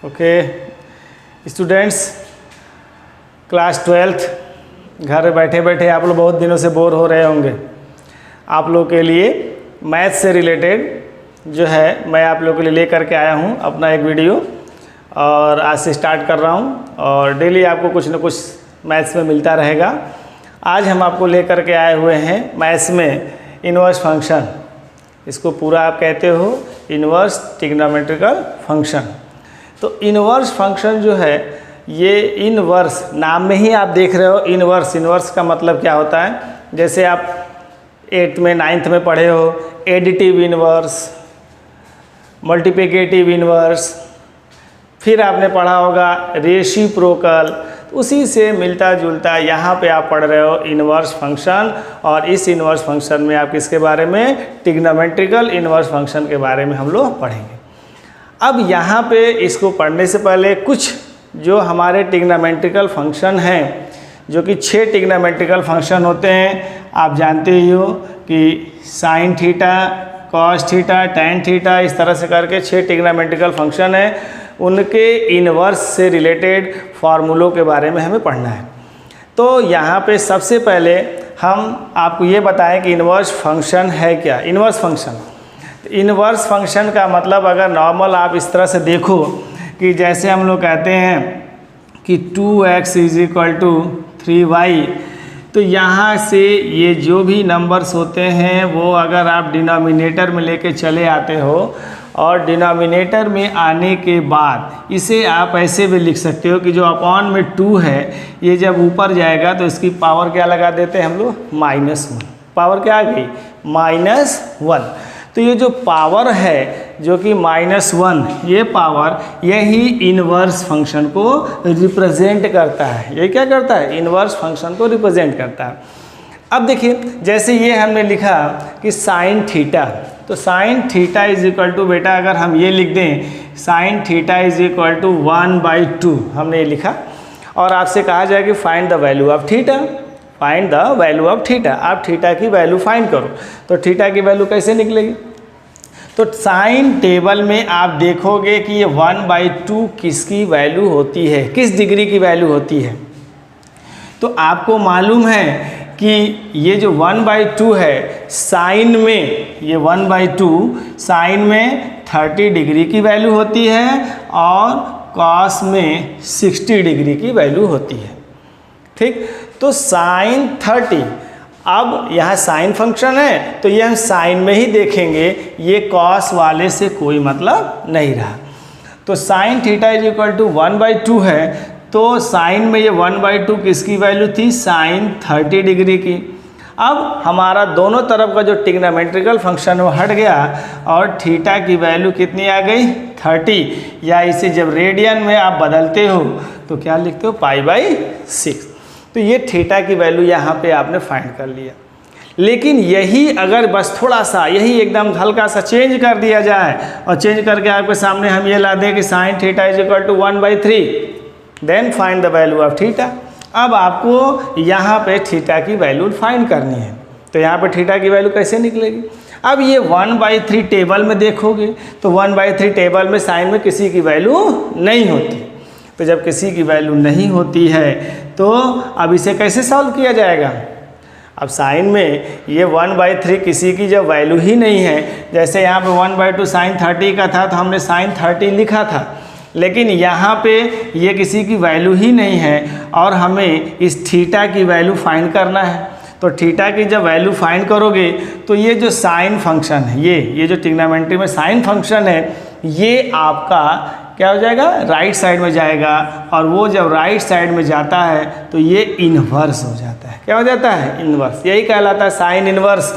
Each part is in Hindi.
ओके स्टूडेंट्स, क्लास 12th, घर बैठे बैठे आप लोग बहुत दिनों से बोर हो रहे होंगे। आप लोग के लिए मैथ से रिलेटेड जो है मैं आप लोग के लिए लेकर के आया हूँ अपना एक वीडियो, और आज से स्टार्ट कर रहा हूँ और डेली आपको कुछ न कुछ मैथ्स में मिलता रहेगा। आज हम आपको लेकर के आए हुए हैं मैथ्स में इन्वर्स फंक्शन। इसको पूरा आप कहते हो इन्वर्स ट्रिग्नोमेट्रिकल फंक्शन। तो इन्वर्स फंक्शन जो है ये इन्वर्स, नाम में ही आप देख रहे हो इन्वर्स। इन्वर्स का मतलब क्या होता है, जैसे आप 8th में 9th में पढ़े हो एडिटिव इन्वर्स, मल्टीप्लिकेटिव इन्वर्स, फिर आपने पढ़ा होगा रेसिप्रोकल। उसी से मिलता जुलता यहाँ पे आप पढ़ रहे हो इन्वर्स फंक्शन। और इस इन्वर्स फंक्शन में आप किसके बारे में, ट्रिग्नोमेट्रिकल इन्वर्स फंक्शन के बारे में हम लोग पढ़ेंगे। अब यहाँ पे इसको पढ़ने से पहले कुछ जो हमारे ट्रिग्नोमेट्रिकल फंक्शन हैं, जो कि 6 ट्रिग्नोमेट्रिकल फंक्शन होते हैं। आप जानते ही हो कि sine theta, cos theta, tan theta, इस तरह से करके 6 ट्रिग्नोमेट्रिकल फंक्शन हैं। उनके इन्वर्स से रिलेटेड फार्मूलों के बारे में हमें पढ़ना है। तो यहाँ पे सबसे पहले हम आपको ये बताएं कि इन्वर्स फंक्शन है क्या। इन्वर्स फंक्शन, इन्वर्स फंक्शन का मतलब अगर नॉर्मल आप इस तरह से देखो कि जैसे हम लोग कहते हैं कि 2x = 3y, तो यहाँ से ये जो भी नंबर्स होते हैं वो अगर आप डिनोमिनेटर में लेके चले आते हो और डिनोमिनेटर में आने के बाद इसे आप ऐसे भी लिख सकते हो कि जो अपॉन में 2 है ये जब ऊपर जाएगा तो इसकी पावर क्या लगा देते हैं हम लोग, -1। पावर क्या आ गई, -1। तो ये जो पावर है जो कि -1, ये पावर यही इन्वर्स फंक्शन को रिप्रेजेंट करता है। ये क्या करता है, इन्वर्स फंक्शन को रिप्रेजेंट करता है। अब देखिए जैसे ये हमने लिखा कि साइन थीटा, तो साइन थीटा = बेटा अगर हम ये लिख दें साइन थीटा = 1/2 हमने ये लिखा, और आपसे कहा जाए कि find the value of theta. Find the value of theta, आप थीटा की वैल्यू फाइंड करो। तो थीटा की वैल्यू कैसे निकलेगी, तो साइन टेबल में आप देखोगे कि ये 1/2 किसकी वैल्यू होती है, किस डिग्री की वैल्यू होती है। तो आपको मालूम है कि ये जो 1/2 है साइन में, ये 1/2 साइन में 30 डिग्री की वैल्यू होती है और कॉस में 60 डिग्री की वैल्यू होती है। ठीक, तो साइन 30, अब यहाँ साइन फंक्शन है तो ये हम साइन में ही देखेंगे, ये कॉस वाले से कोई मतलब नहीं रहा। तो साइन थीटा = 1/2 है, तो साइन में ये 1/2 किसकी वैल्यू थी, साइन 30 डिग्री की। अब हमारा दोनों तरफ का जो ट्रिग्नोमेट्रिकल फंक्शन वो हट गया और थीटा की वैल्यू कितनी आ गई, 30, या इसे जब रेडियन में आप बदलते हो तो क्या लिखते हो, π/6। तो ये थीटा की वैल्यू यहाँ पे आपने फाइंड कर लिया। लेकिन यही अगर बस थोड़ा सा यही एकदम हल्का सा चेंज कर दिया जाए और चेंज करके आपके सामने हम ये ला दें कि sine theta = 1/3, then find the value of theta. अब आपको यहाँ पे थीटा की वैल्यू फाइंड करनी है। तो यहाँ पे थीटा की वैल्यू कैसे निकलेगी, अब ये 1/3 टेबल में देखोगे तो 1/3 टेबल में साइन में किसी की वैल्यू नहीं होती। तो जब किसी की वैल्यू नहीं होती है तो अब इसे कैसे सॉल्व किया जाएगा। अब साइन में ये 1/3 किसी की जब वैल्यू ही नहीं है, जैसे यहाँ पे 1/2 साइन 30 का था तो हमने साइन 30 लिखा था, लेकिन यहाँ पे ये किसी की वैल्यू ही नहीं है और हमें इस थीटा की वैल्यू फाइंड करना है। तो थीटा की जब वैल्यू फाइंड करोगे तो ये जो साइन फंक्शन है, ये जो ट्रिग्नोमेट्री में साइन फंक्शन है, ये आपका क्या हो जाएगा, राइट साइड में जाएगा, और वो जब राइट साइड में जाता है तो ये इन्वर्स हो जाता है। क्या हो जाता है, इन्वर्स। यही कहलाता है साइन इन्वर्स।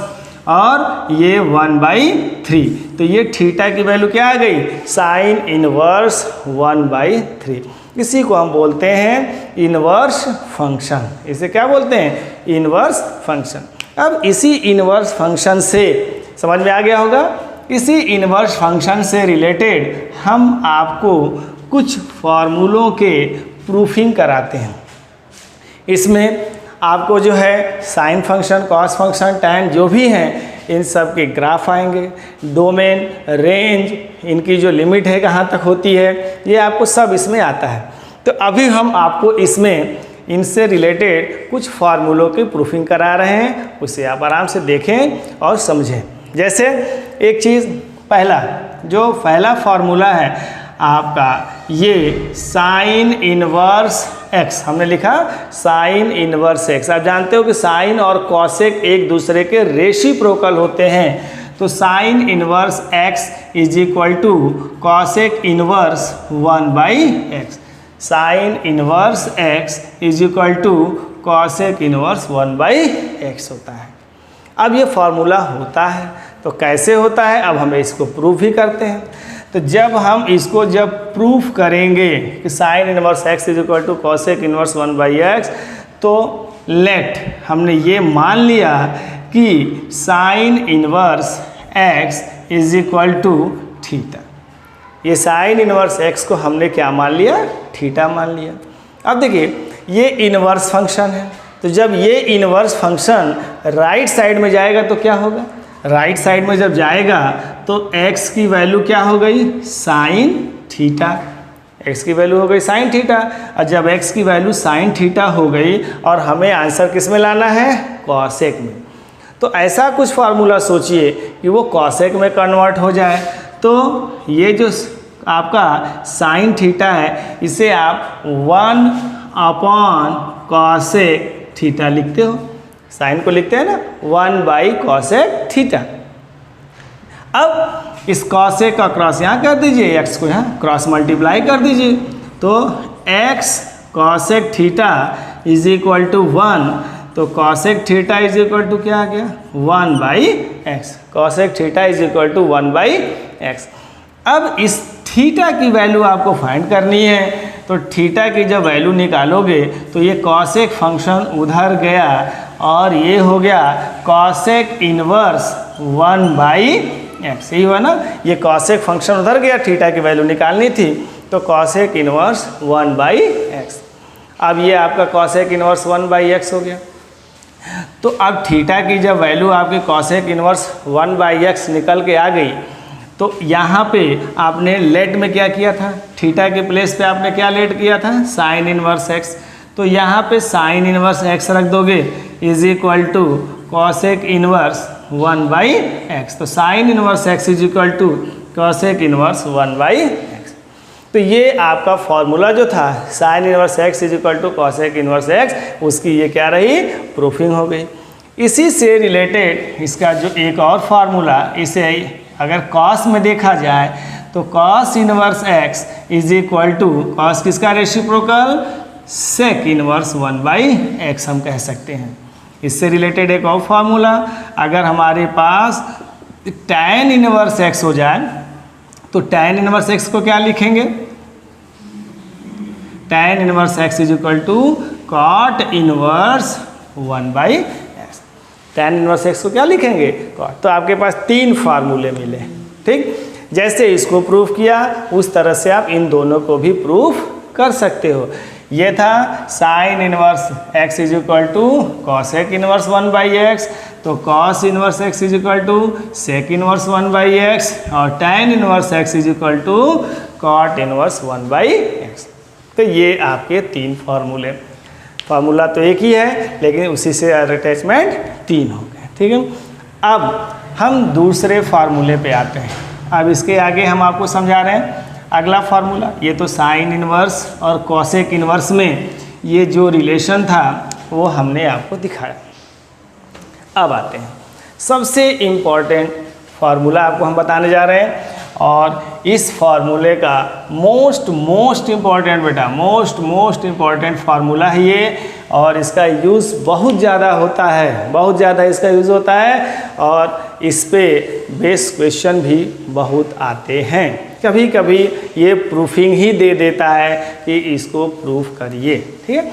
और ये 1/3, तो ये थीटा की वैल्यू क्या आ गई, साइन इन्वर्स 1/3। इसी को हम बोलते हैं इन्वर्स फंक्शन। इसे क्या बोलते हैं, इन्वर्स फंक्शन। अब इसी इन्वर्स फंक्शन से समझ में आ गया होगा, इसी इन्वर्स फंक्शन से रिलेटेड हम आपको कुछ फार्मूलों के प्रूफिंग कराते हैं। इसमें आपको जो है sine function, cos function, tan जो भी हैं, इन सब के ग्राफ आएंगे, डोमेन, रेंज, इनकी जो लिमिट है कहाँ तक होती है, ये आपको सब इसमें आता है। तो अभी हम आपको इसमें इनसे रिलेटेड कुछ फार्मूलों की प्रूफिंग करा रहे हैं, उसे आप आराम से देखें और समझें। जैसे एक चीज़, पहला फार्मूला है आपका ये साइन इनवर्स एक्स, हमने लिखा साइन इनवर्स एक्स। आप जानते हो कि साइन और कॉसेक एक दूसरे के रेसिप्रोकल होते हैं, तो sine inverse x is equal to cosec inverse 1/x। Sine inverse x is equal to cosec inverse 1/x होता है। अब ये फार्मूला होता है, तो कैसे होता है, अब हमें इसको प्रूफ ही करते हैं। तो जब हम इसको प्रूफ करेंगे कि sine inverse x is equal to cosec inverse 1/x, तो हमने ये मान लिया कि sine inverse x is equal to theta. ये साइन इनवर्स एक्स को हमने क्या मान लिया, थीटा मान लिया। अब देखिए ये इनवर्स फंक्शन है, तो जब ये इनवर्स फंक्शन राइट साइड में जाएगा तो क्या होगा, राइट साइड में जब जाएगा तो x की वैल्यू क्या हो गई, साइन थीटा। x की वैल्यू हो गई साइन थीटा, और जब x की वैल्यू साइन थीटा हो गई और हमें आंसर किस में लाना है, कॉसेक में, तो ऐसा कुछ फार्मूला सोचिए कि वो कॉसेक में कन्वर्ट हो जाए। तो ये जो आपका साइन थीटा है इसे आप 1/कॉसेक थीटा लिखते हो, साइन को लिखते हैं ना 1/कॉसेक थीटा। अब इस कॉसेक का क्रॉस यहाँ कर दीजिए, x को यहाँ क्रॉस मल्टीप्लाई कर दीजिए, तो x cosec theta is equal to 1, तो cosec theta is equal to क्या आ गया, 1/x। Cosec theta is equal to 1/x। अब इस थीटा की वैल्यू आपको फाइंड करनी है, तो थीटा की जब वैल्यू निकालोगे तो ये कॉसेक फंक्शन उधर गया और ये हो गया कॉसेक इनवर्स 1/x। यही हुआ ना, ये कॉसेक फंक्शन उधर गया, थीटा की वैल्यू निकालनी थी, तो कॉसेक इनवर्स 1/x। अब ये आपका कॉसेक इनवर्स 1/x हो गया। तो अब थीटा की जब वैल्यू आपकी कॉसेक इनवर्स 1/x निकल के आ गई, तो यहाँ पे आपने लेट में क्या किया था, थीटा के प्लेस पे आपने क्या लेट किया था, साइन इनवर्स एक्स। तो यहाँ पे साइन इनवर्स एक्स रख दोगे is equal to cosec inverse 1/x। तो sine inverse x is equal to cosec inverse 1/x। तो ये आपका फॉर्मूला जो था sine inverse x is equal to cosec inverse x, उसकी ये क्या रही, प्रूफिंग हो गई। इसी से रिलेटेड इसका जो एक और फार्मूला, इसे अगर कॉस में देखा जाए तो cos inverse x is equal to cos किसका रेसिप्रोकल, सेक इनवर्स 1/x हम कह सकते हैं। इससे रिलेटेड एक और फार्मूला, अगर हमारे पास tan इनवर्स x हो जाए तो tan इनवर्स x को क्या लिखेंगे, tan inverse x is equal to cot inverse 1/x। tan inverse x को क्या लिखेंगे, कॉट। तो आपके पास 3 फार्मूले मिले, ठीक। जैसे इसको प्रूफ किया उस तरह से आप इन दोनों को भी प्रूफ कर सकते हो। ये था sine inverse x is equal to cosec inverse 1/x, तो cos inverse x is equal to sec inverse 1/x, और tan inverse x is equal to cot inverse 1/x। तो ये आपके 3 फार्मूला तो एक ही है, लेकिन उसी से अटैचमेंट 3 हो गए, ठीक है। अब हम दूसरे फार्मूले पे आते हैं। अब इसके आगे हम आपको समझा रहे हैं अगला फार्मूला। ये तो साइन इनवर्स और कॉसेक इनवर्स में ये जो रिलेशन था वो हमने आपको दिखाया। अब आते हैं सबसे इम्पॉर्टेंट फार्मूला आपको हम बताने जा रहे हैं, और इस फार्मूले का मोस्ट इम्पॉर्टेंट बेटा मोस्ट इम्पॉर्टेंट फार्मूला है ये, और इसका यूज़ बहुत ज़्यादा होता है, बहुत ज़्यादा इसका यूज़ होता है, और इस पे बेस क्वेश्चन भी बहुत आते हैं। कभी कभी ये प्रूफिंग ही दे देता है कि इसको प्रूफ करिए, ठीक है।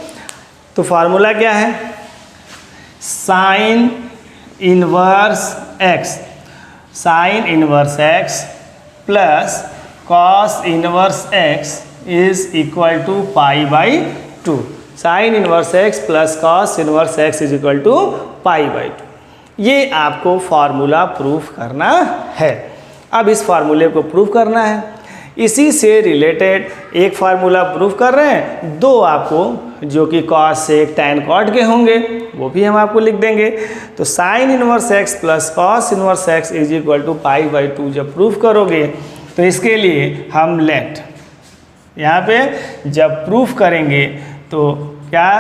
तो फार्मूला क्या है, sine inverse x, sine inverse x plus cos inverse x is equal to π/2। Sine inverse x plus cos inverse x is equal to π/2। ये आपको फार्मूला प्रूफ करना है। अब इस फार्मूले को प्रूफ करना है, इसी से रिलेटेड एक फार्मूला प्रूफ कर रहे हैं, दो आपको जो कि कॉस सेक टैन कॉट के होंगे वो भी हम आपको लिख देंगे। तो sine inverse x plus cos inverse x is equal to pi by 2 जब प्रूफ करोगे तो इसके लिए हम लेट यहाँ पे जब प्रूफ करेंगे तो क्या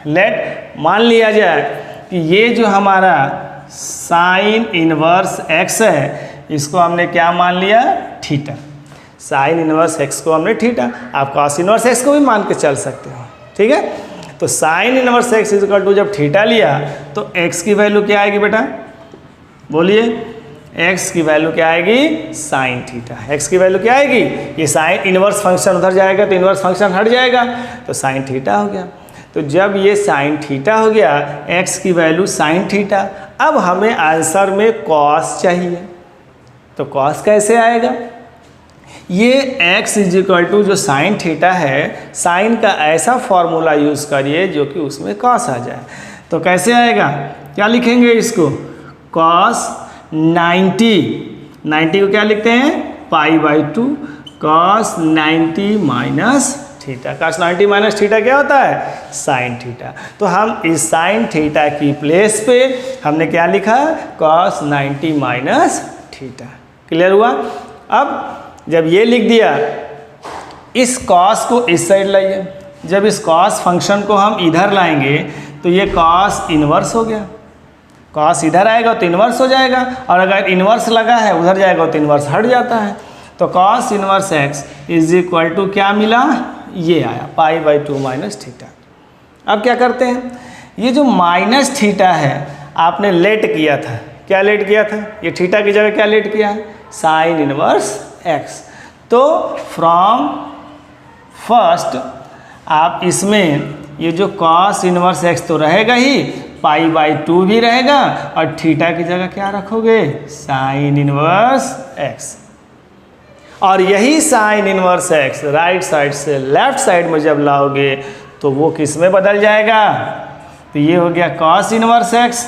लेट मान लिया जाए कि ये जो हमारा साइन इनवर्स एक्स है इसको हमने क्या मान लिया, थीटा। साइन इनवर्स एक्स को हमने थीटा, आप कॉस इनवर्स एक्स को भी मान के चल सकते हो, ठीक है। तो sine inverse x is equal to जब थीटा लिया तो एक्स की वैल्यू क्या आएगी बेटा, बोलिए, एक्स की वैल्यू क्या आएगी, साइन थीटा। एक्स की वैल्यू क्या आएगी, ये साइन इनवर्स फंक्शन उधर जाएगा तो इनवर्स फंक्शन हट जाएगा तो साइन थीटा हो गया। तो जब ये साइन थीटा हो गया, एक्स की वैल्यू साइन थीटा, अब हमें आंसर में कॉस चाहिए, तो कॉस कैसे आएगा, ये x इज इक्वल टू जो साइन थीटा है, साइन का ऐसा फॉर्मूला यूज़ करिए जो कि उसमें कॉस आ जाए। तो कैसे आएगा, क्या लिखेंगे इसको, कॉस 90 को क्या लिखते हैं, पाई by 2 cos 90 minus theta. Cos 90 minus theta क्या होता है, साइन थीटा। तो हम इस साइन थीटा की प्लेस पे हमने क्या लिखा, कॉस 90 माइनस थीटा। क्लियर हुआ। अब जब ये लिख दिया, इस कॉस को इस साइड लाइए, जब इस कॉस फंक्शन को हम इधर लाएंगे तो ये कॉस इनवर्स हो गया, कॉस इधर आएगा तो इनवर्स हो जाएगा, और अगर इनवर्स लगा है उधर जाएगा तो इनवर्स हट जाता है। तो cos inverse x is equal to क्या मिला, ये आया पाई बाई 2 माइनस थीटा। अब क्या करते हैं, ये जो माइनस थीटा है आपने लेट किया था, क्या लेट किया था, ये थीटा की जगह क्या लेट किया है, साइन इनवर्स एक्स। तो फ्रॉम फर्स्ट आप इसमें ये जो कॉस इनवर्स एक्स तो रहेगा ही, पाई बाई 2 भी रहेगा, और थीटा की जगह क्या रखोगे, साइन इनवर्स एक्स। और यही sign inverse x right side से लेफ्ट साइड में जब लाओगे तो वो किस में बदल जाएगा, तो ये हो गया cos inverse x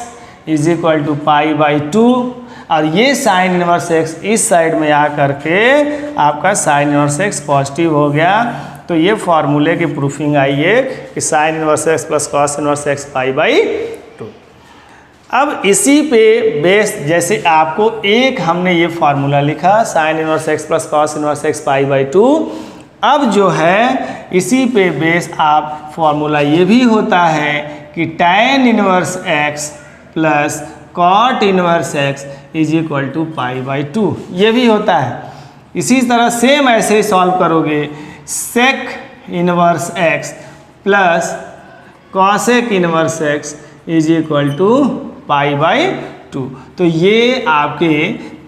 is equal to pi by 2, और ये साइन इनवर्स एक्स इस साइड में आ करके आपका साइन इनवर्स एक्स पॉजिटिव हो गया। तो ये फॉर्मूले की प्रूफिंग आई है कि sine inverse x plus cos inverse x pi by 2। अब इसी पे बेस, जैसे आपको एक हमने ये फार्मूला लिखा sign inverse x plus cos inverse x pi by 2, अब जो है इसी पे बेस आप फार्मूला ये भी होता है कि tan inverse x plus cot inverse x is equal to pi by 2, ये भी होता है। इसी तरह सेम ऐसे ही सॉल्व करोगे, sec inverse x plus cosec inverse x is equal to pi by 2। तो ये आपके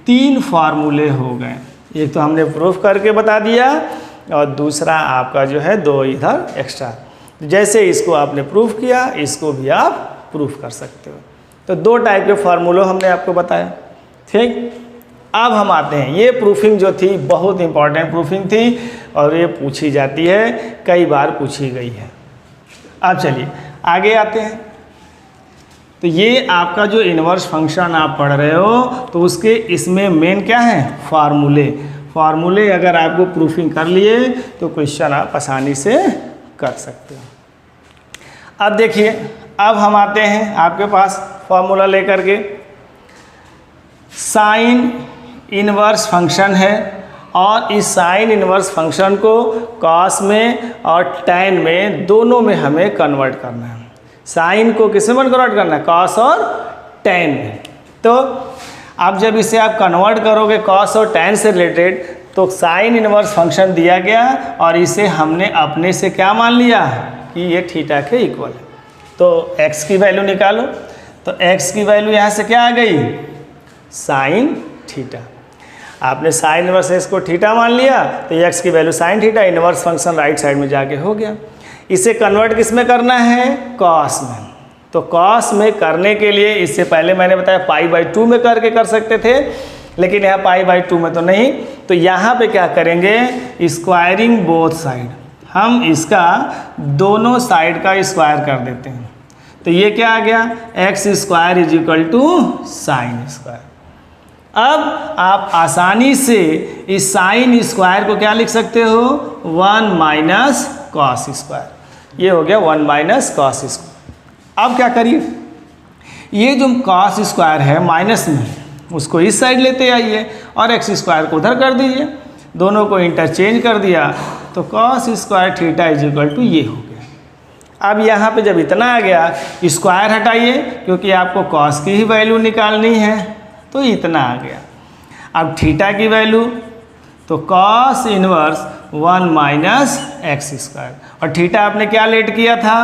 3 फार्मूले हो गए, एक तो हमने प्रूफ करके बता दिया और दूसरा आपका जो है 2 इधर एक्स्ट्रा। जैसे इसको आपने प्रूफ किया, इसको भी आप प्रूफ कर सकते हो। तो 2 टाइप के फार्मूलों हमने आपको बताया, ठीक। अब हम आते हैं, ये प्रूफिंग जो थी बहुत इंपॉर्टेंट प्रूफिंग थी और ये पूछी जाती है, कई बार पूछी गई है। अब चलिए आगे आते हैं। तो ये आपका जो इनवर्स फंक्शन आप पढ़ रहे हो तो उसके इसमें मेन क्या है, फार्मूले अगर आपको प्रूफिंग कर लिए तो क्वेश्चन आप आसानी से कर सकते हो। अब देखिए, अब हम आते हैं आपके पास फार्मूला लेकर के, साइन इनवर्स फंक्शन है और इस साइन इनवर्स फंक्शन को कॉस में और टैन में दोनों में हमें कन्वर्ट करना है। साइन को किस में कन्वर्ट करना है, कॉस और टैन में। तो अब जब इसे आप कन्वर्ट करोगे कॉस और टैन से रिलेटेड, तो साइन इनवर्स फंक्शन दिया गया और इसे हमने अपने से क्या मान लिया कि ये थीटा के इक्वल है। तो x की वैल्यू निकालो, तो x की वैल्यू यहाँ से क्या आ गई, साइन थीटा। आपने साइन इनवर्स एक्स को थीटा मान लिया तो x की value sine theta, inverse function right side में जाके हो गया। इसे कन्वर्ट किस में करना है, कॉस में। तो कॉस में करने के लिए इससे पहले मैंने बताया पाई बाई 2 में करके कर सकते थे, लेकिन यहाँ पाई बाई 2 में तो नहीं। तो यहाँ पे क्या करेंगे, स्क्वायरिंग बोथ साइड, हम इसका दोनों साइड का स्क्वायर कर देते हैं। तो ये क्या आ गया, x square is equal to sine square. अब आप आसानी से इस साइन स्क्वायर को क्या लिख सकते हो, 1 माइनस कॉस स्क्वायर। ये हो गया 1 माइनस कॉस स्क्वायर। अब क्या करिए, ये जो कॉस स्क्वायर है माइनस में, उसको इस साइड लेते आइए और एक्स स्क्वायर को उधर कर दीजिए, दोनों को इंटरचेंज कर दिया तो cos square theta is equal to ये हो गया। अब यहाँ पे जब इतना आ गया, स्क्वायर हटाइए क्योंकि आपको कॉस की ही वैल्यू निकालनी है, तो इतना आ गया। अब थीटा की वैल्यू तो cos inverse 1 minus x square, और थीटा आपने क्या लेट किया था,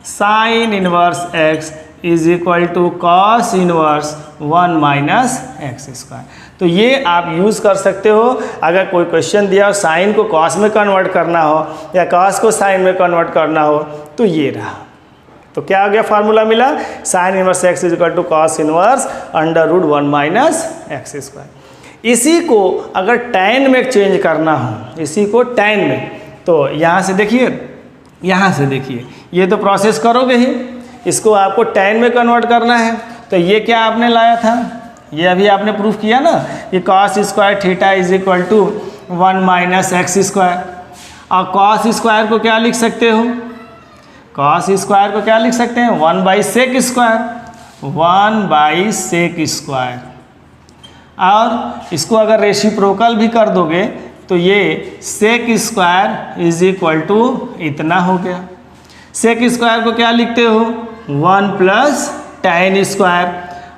sine inverse x is equal to cos inverse 1 minus x square. तो ये आप यूज़ कर सकते हो अगर कोई क्वेश्चन दिया हो साइन को कॉस में कन्वर्ट करना हो या कॉस को साइन में कन्वर्ट करना हो, तो ये रहा। तो क्या हो गया, फार्मूला मिला, sine inverse x is equal to cos inverse under root 1 minus x square. इसी को अगर टैन में चेंज करना हो, इसी को टैन में, तो यहाँ से देखिए, यहाँ से देखिए, ये तो प्रोसेस करोगे ही, इसको आपको टैन में कन्वर्ट करना है। तो ये क्या आपने लाया था, ये अभी आपने प्रूफ किया ना कि cos square theta is equal to 1 minus x square. और कॉस स्क्वायर को क्या लिख सकते हो, कॉस स्क्वायर को क्या लिख सकते हैं, 1 by sec square, 1 by sec square. और इसको अगर रेसिप्रोकल भी कर दोगे तो ये sec square is equal to इतना हो गया। सेक स्क्वायर को क्या लिखते हो, 1 प्लस टैन स्क्वायर,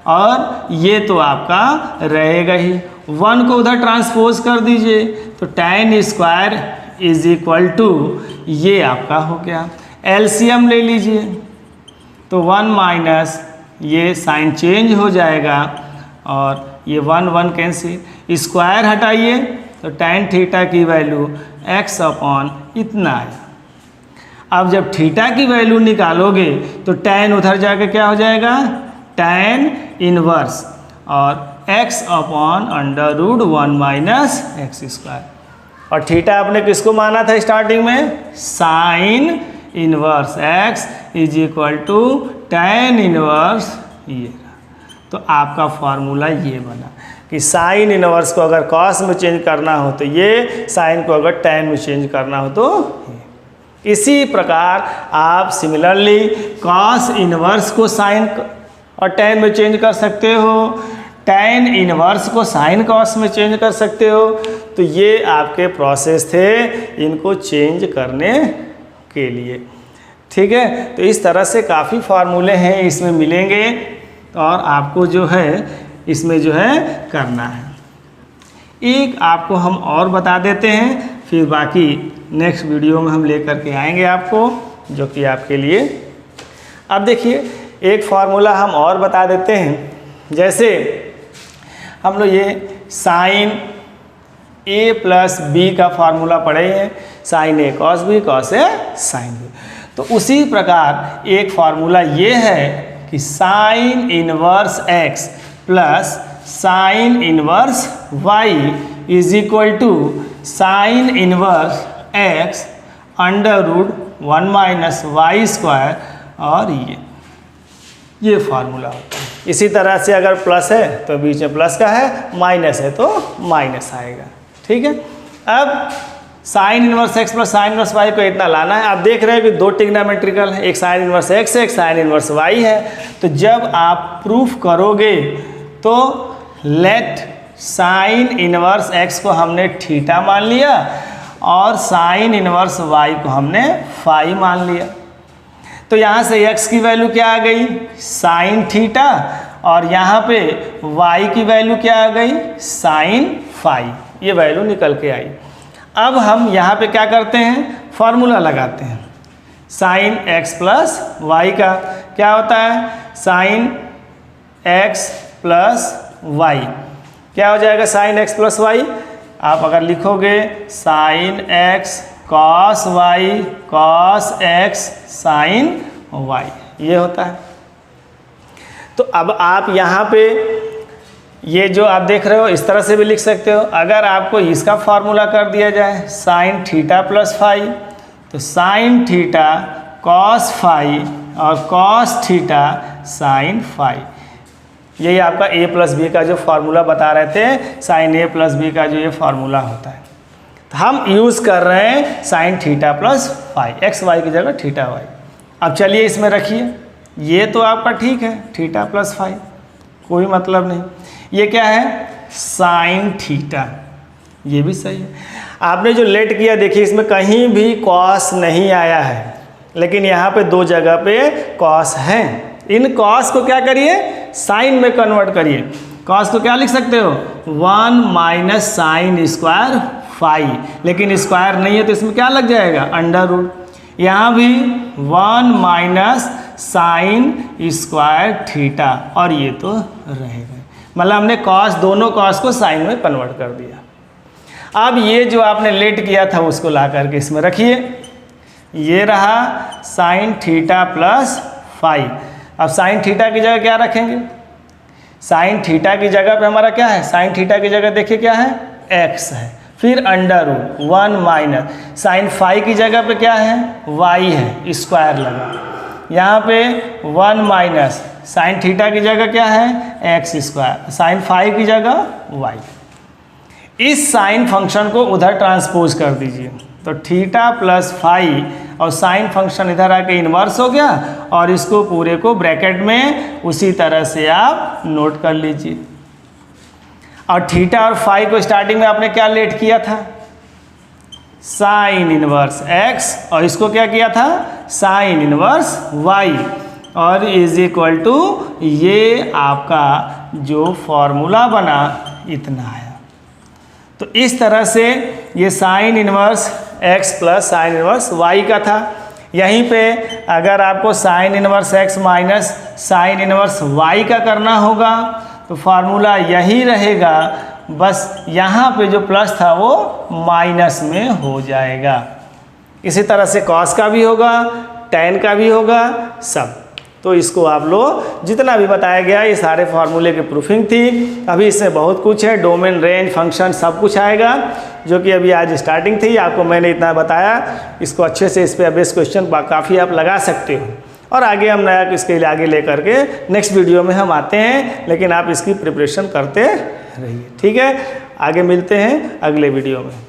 और ये तो आपका रहेगा ही, 1 को उधर ट्रांसपोज कर दीजिए तो tan square is equal to ये आपका हो गया। एलसीएम ले लीजिए तो 1 माइनस ये साइन चेंज हो जाएगा और ये 1 1 कैंसिल, स्क्वायर हटाइए तो टैन थीटा की वैल्यू x अपॉन इतना आया। अब जब थीटा की वैल्यू निकालोगे तो टैन उधर जाके क्या हो जाएगा, टैन इनवर्स और x upon under root 1 minus x square. और थीटा आपने किसको माना था स्टार्टिंग में, sine inverse x is equal to tan inverse ये। तो आपका फॉर्मूला ये बना कि साइन इनवर्स को अगर कॉस में चेंज करना हो तो ये, साइन को अगर टैन में चेंज करना हो तो ये। इसी प्रकार आप सिमिलरली कॉस इनवर्स को साइन और टैन में चेंज कर सकते हो, टैन इनवर्स को साइन कॉस में चेंज कर सकते हो। तो ये आपके प्रोसेस थे इनको चेंज करने के लिए, ठीक है। तो इस तरह से काफ़ी फार्मूले हैं इसमें मिलेंगे और आपको जो है इसमें जो है करना है। एक आपको हम और बता देते हैं, फिर बाकी नेक्स्ट वीडियो में हम लेकर के आएंगे आपको, जो कि आपके लिए। अब देखिए एक फार्मूला हम और बता देते हैं, जैसे हम लोग ये साइन ए प्लस बी का फार्मूला पढ़े हैं, sine A cos B, cos A sine B. तो उसी प्रकार एक फार्मूला ये है कि sine inverse x plus sine inverse y is equal to sine inverse x under root 1 minus y square, और ये फार्मूला होता है। इसी तरह से अगर प्लस है तो बीच में प्लस का है, माइनस है तो माइनस आएगा, ठीक है। अब sine inverse x plus sine inverse y को इतना लाना है। आप देख रहे हैं कि दो ट्रिग्नोमेट्रिकल है, एक साइन इनवर्स एक्स है, एक साइन इनवर्स वाई है। तो जब आप प्रूफ करोगे तो लेट साइन इनवर्स एक्स को हमने थीटा मान लिया और साइन इनवर्स वाई को हमने फाई मान लिया। तो यहाँ से x की वैल्यू क्या आ गई, साइन थीटा, और यहाँ पे y की वैल्यू क्या आ गई, साइन फाई। ये वैल्यू निकल के आई। अब हम यहाँ पे क्या करते हैं, फार्मूला लगाते हैं। साइन x प्लस वाई का क्या होता है, साइन x प्लस वाई क्या हो जाएगा, साइन x प्लस वाई। आप अगर लिखोगे sine x cos y cos x sine y, ये होता है। तो अब आप यहाँ पे ये जो आप देख रहे हो इस तरह से भी लिख सकते हो। अगर आपको इसका फार्मूला कर दिया जाए साइन थीटा प्लस फाई, तो साइन थीटा कॉस फाई और कॉस थीटा साइन फाई। यही आपका a प्लस बी का जो फार्मूला बता रहे थे, साइन a प्लस बी का जो ये फार्मूला होता है। तो हम यूज़ कर रहे हैं sine theta plus phi, x y की जगह थीटा वाई। अब चलिए इसमें रखिए, ये तो आपका ठीक है थीटा प्लस फाई, कोई मतलब नहीं। ये क्या है साइन थीटा, ये भी सही है। आपने जो लेट किया देखिए इसमें कहीं भी कॉस नहीं आया है, लेकिन यहाँ पे दो जगह पे कॉस है। इन कॉस को क्या करिए साइन में कन्वर्ट करिए। कॉस को क्या लिख सकते हो 1 माइनस साइन स्क्वायर फाई, लेकिन स्क्वायर नहीं है तो इसमें क्या लग जाएगा अंडर रूट। यहाँ भी 1 माइनस साइन स्क्वायर थीटा, और ये तो रहेगा। मतलब हमने कॉस दोनों कॉस को साइन में कन्वर्ट कर दिया। अब ये जो आपने लेट किया था उसको ला करके इसमें रखिए, ये रहा साइन थीटा प्लस फाई। अब साइन थीटा की जगह क्या रखेंगे, साइन थीटा की जगह पे हमारा क्या है, साइन थीटा की जगह देखिए क्या है x है, फिर under root 1 minus sine phi की जगह पे क्या है y है, स्क्वायर लगा। यहाँ पे 1 माइनस साइन थीटा की जगह क्या है x स्क्वायर, साइन फाई की जगह y। इस साइन फंक्शन को उधर ट्रांसपोज कर दीजिए, तो थीटा प्लस फाई और साइन फंक्शन इधर आके इन्वर्स हो गया, और इसको पूरे को ब्रैकेट में उसी तरह से आप नोट कर लीजिए। और थीटा और फाई को स्टार्टिंग में आपने क्या लेट किया था साइन इनवर्स x, और इसको क्या किया था साइन इनवर्स y, और इज इक्वल टू ये आपका जो फॉर्मूला बना इतना है। तो इस तरह से ये sine inverse x plus sine inverse y का था। यहीं पे अगर आपको sign inverse x minus sine inverse y का करना होगा तो फार्मूला यही रहेगा, बस यहाँ पे जो प्लस था वो माइनस में हो जाएगा। इसी तरह से कॉस का भी होगा, टैन का भी होगा, सब। तो इसको आप लोग जितना भी बताया गया ये सारे फार्मूले की प्रूफिंग थी। अभी इसमें बहुत कुछ है, डोमेन रेंज फंक्शन सब कुछ आएगा, जो कि अभी आज स्टार्टिंग थी। आपको मैंने इतना बताया, इसको अच्छे से इस पर बेस क्वेश्चन काफ़ी आप लगा सकते हो, और आगे हम नया इसके आगे लेकर के नेक्स्ट वीडियो में हम आते हैं, लेकिन आप इसकी प्रिपरेशन करते रहिए। ठीक है, आगे मिलते हैं अगले वीडियो में।